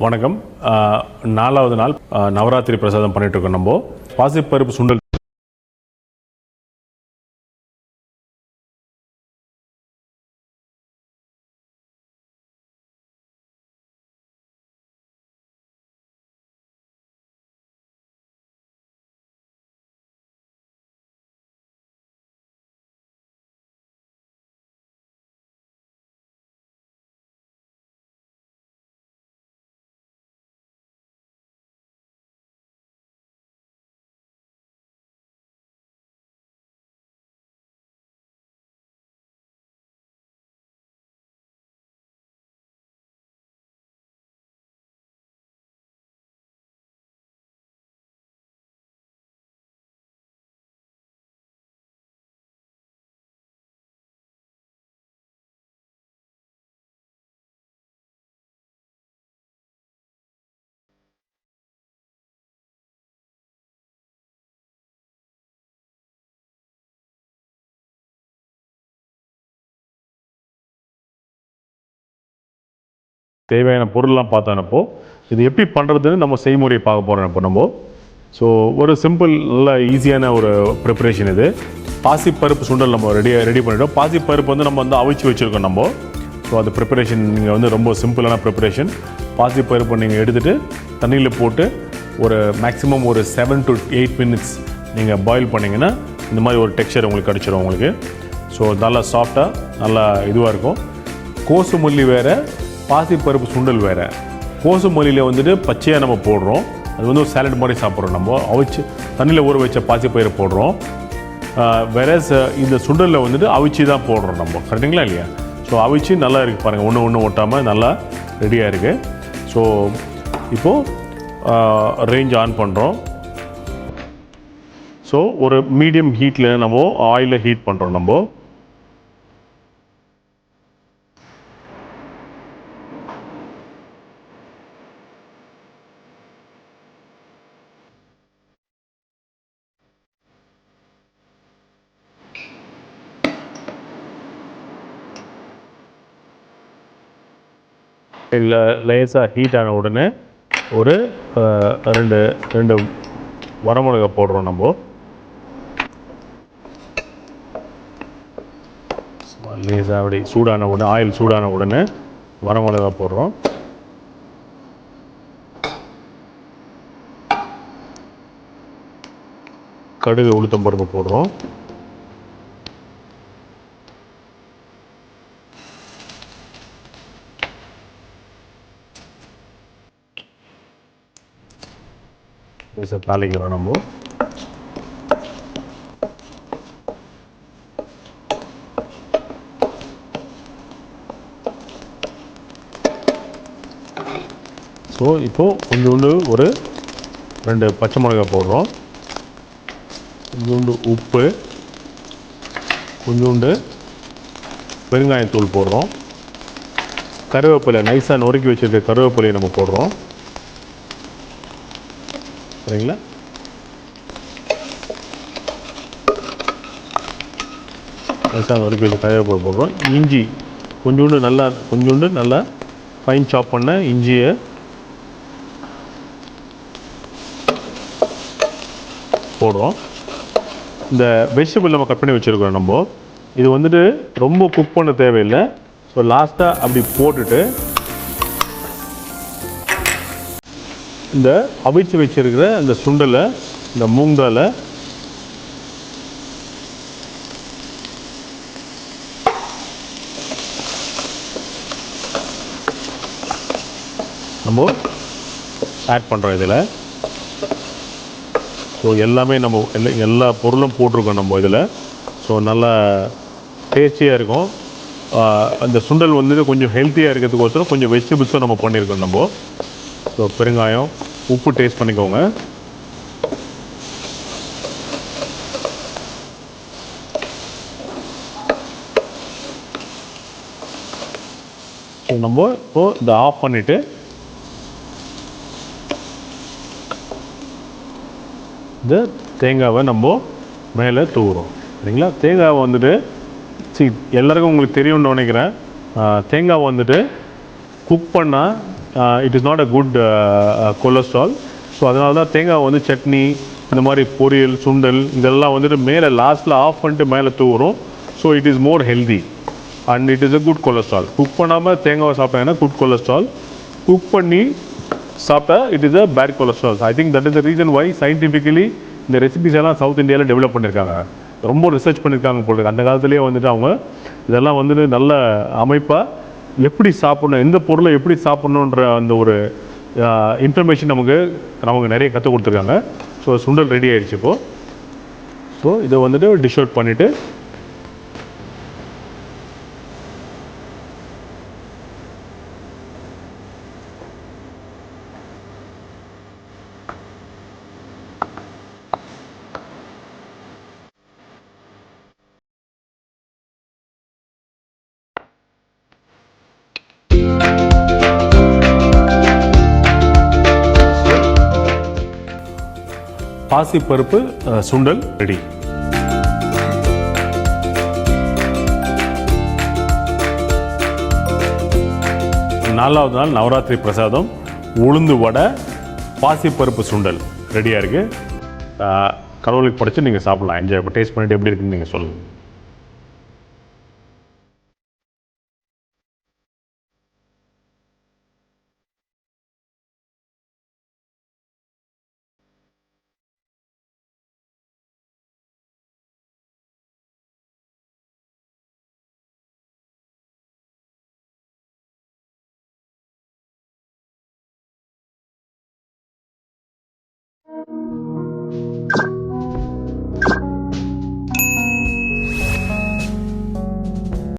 வணக்கம். நாலாவது நாள் நவராத்திரி பிரசாதம் பண்ணிட்டு இருக்கோம். நம்ம பாசிப்பருப்பு சுண்டல் தேவையான பொருள்லாம் பார்த்தோன்னப்போ இது எப்படி பண்ணுறதுன்னு நம்ம செய்முறையை பார்க்க போகிறோம். இப்போ நம்ம ஸோ ஒரு சிம்பிள் நல்ல ஈஸியான ஒரு ப்ரிப்பரேஷன் இது. பாசிப்பருப்பு சுண்டல் நம்ம ரெடி பண்ணிவிட்டோம். பாசிப்பருப்பு நம்ம அவிச்சு வச்சுருக்கோம் நம்ம. ஸோ அது ப்ரிப்பரேஷன் நீங்கள் ரொம்ப சிம்பிளான ப்ரிப்பரேஷன். பாசிப்பருப்பை நீங்கள் எடுத்துகிட்டு தண்ணியில் போட்டு ஒரு மேக்ஸிமம் ஒரு 7 to 8 minutes நீங்கள் பாயில் பண்ணிங்கன்னா இந்த மாதிரி ஒரு டெக்ஸ்சர் உங்களுக்கு கிடச்சிரும் உங்களுக்கு. ஸோ நல்லா சாஃப்டாக நல்லா இதுவாக இருக்கும். கோசுமல்லி வேறு, பாசிப்பருப்பு சுண்டல் வேறு. கோசுமல்லியில் பச்சையாக நம்ம போடுறோம். அது ஒரு சாலட் மாதிரி சாப்பிட்றோம். நம்ம அவிச்சு தண்ணியில் ஊற வச்ச பாசிப்பயிரை போடுறோம். வேற இந்த சுண்டலில் அவிச்சு தான் போடுறோம் நம்ம. கரெக்டுங்களா இல்லையா? ஸோ அவிச்சு நல்லா இருக்குது பாருங்கள், ஒன்று ஒட்டாமல் நல்லா ரெடியாக இருக்குது. ஸோ இப்போது ரேஞ்ச் ஆன் பண்ணுறோம். ஸோ ஒரு மீடியம் ஹீட்டில் நம்ம ஆயிலை ஹீட் பண்ணுறோம். நம்ம லேசாக ஹீட் ஆன உடனே ஒரு ரெண்டு வரமிளகா போடுறோம். நம்ம லேசாக அப்படி சூடான உடனே ஆயில் சூடான உடனே வரமிளகா போடுறோம். கடுகு உளுத்தம் பருப்பு போடுறோம். தாளிக்கிறோம் நம்ம. ஸோ இப்போது கொஞ்சோண்டு ஒரு 2 பச்சை மிளகாய் போடுறோம். கொஞ்சோண்டு உப்பு, கொஞ்சோண்டு பெருங்காயத்தூள் போடுறோம். கருவேப்பிலை நைஸாக நொறுக்கி வச்சுருக்க கருவேப்பிலையை நம்ம போடுறோம். சரிங்களா? நைஸாக நொறுக்கி வச்ச கருவேப்பிலை போடுறோம். இஞ்சி கொஞ்சோண்டு நல்லா ஃபைன் சாப் பண்ண இஞ்சியை போடுறோம். இந்த வெஜிடபிள் நம்ம கட் பண்ணி வச்சுருக்கோம். நம்ம இது ரொம்ப குக் பண்ண தேவையில்லை. ஸோ லாஸ்ட்டாக அப்படி போட்டுட்டு இந்த அவிச்சு வச்சிருக்கிற இந்த சுண்டலை, இந்த மூங்காலை நம்ம ஆட் பண்ணுறோம் இதில். ஸோ எல்லாமே நம்ம எல்லா பொருளும் போட்டிருக்கோம் நம்ம இதில். ஸோ நல்லா டேஸ்டியாக இருக்கும். அந்த சுண்டல் கொஞ்சம் ஹெல்த்தியாக இருக்கிறதுக்கோசரம் கொஞ்சம் வெஜிடபிள்ஸும் நம்ம பண்ணியிருக்கோம் நம்ம. ஸோ பெருங்காயம், உப்பு டேஸ்ட் பண்ணிக்கோங்க. ஸோ நம்ம இப்போது இதை ஆஃப் பண்ணிவிட்டு இந்த தேங்காவை நம்ம மேலே தூவுறோம். சரிங்களா? தேங்காவை எல்லாருக்கும் உங்களுக்கு தெரியும்னு நினைக்கிறேன். தேங்காவை குக் பண்ணால் it is not a good cholesterol. So அதனால தான் தேங்காய் வந்து சட்னி, இந்த மாதிரி பொரியல், சுண்டல் இதெல்லாம் வந்துட்டு மேலே லாஸ்ட்டில் ஆஃப் பண்ணிட்டு மேலே தூவுறோம். So it is more healthy and it is a good cholesterol. Cook பண்ணாமல் தேங்காவை சாப்பிட்டாங்கன்னா குட் கொலஸ்ட்ரால், குக் பண்ணி சாப்பிட்டா it is a bad cholesterol. I think that is the reason why scientifically இந்த ரெசிபிஸ் எல்லாம் சவுத் இந்தியாவில் டெவலப் பண்ணியிருக்காங்க. ரொம்ப ரிசர்ச் பண்ணியிருக்காங்க போல. அந்த காலத்துலேயே வந்துட்டு அவங்க இதெல்லாம் வந்துட்டு நல்ல அமைப்பாக எப்படி சாப்பிட்ணும், எந்த பொருளை எப்படி சாப்பிட்ணுன்ற அந்த ஒரு இன்ஃபர்மேஷன் நமக்கு நிறைய கற்றுக் கொடுத்துருக்காங்க. ஸோ சுண்டல் ரெடி ஆகிடுச்சு இப்போது. ஸோ இதை வந்துட்டு டிஷ் அவுட் பண்ணிவிட்டு பாசிப்பருப்பு சுண்டல் ரெடி. 4வது நாள் நவராத்திரி பிரசாதம் உளுந்து வடை, பாசிப்பருப்பு சுண்டல் ரெடியாக இருக்குது. கடவுளுக்கு படைச்சு நீங்கள் சாப்பிட்லாம். என்ஜாய் டேஸ்ட் பண்ணிவிட்டு எப்படி இருக்குன்னு நீங்கள் சொல்லுங்கள்.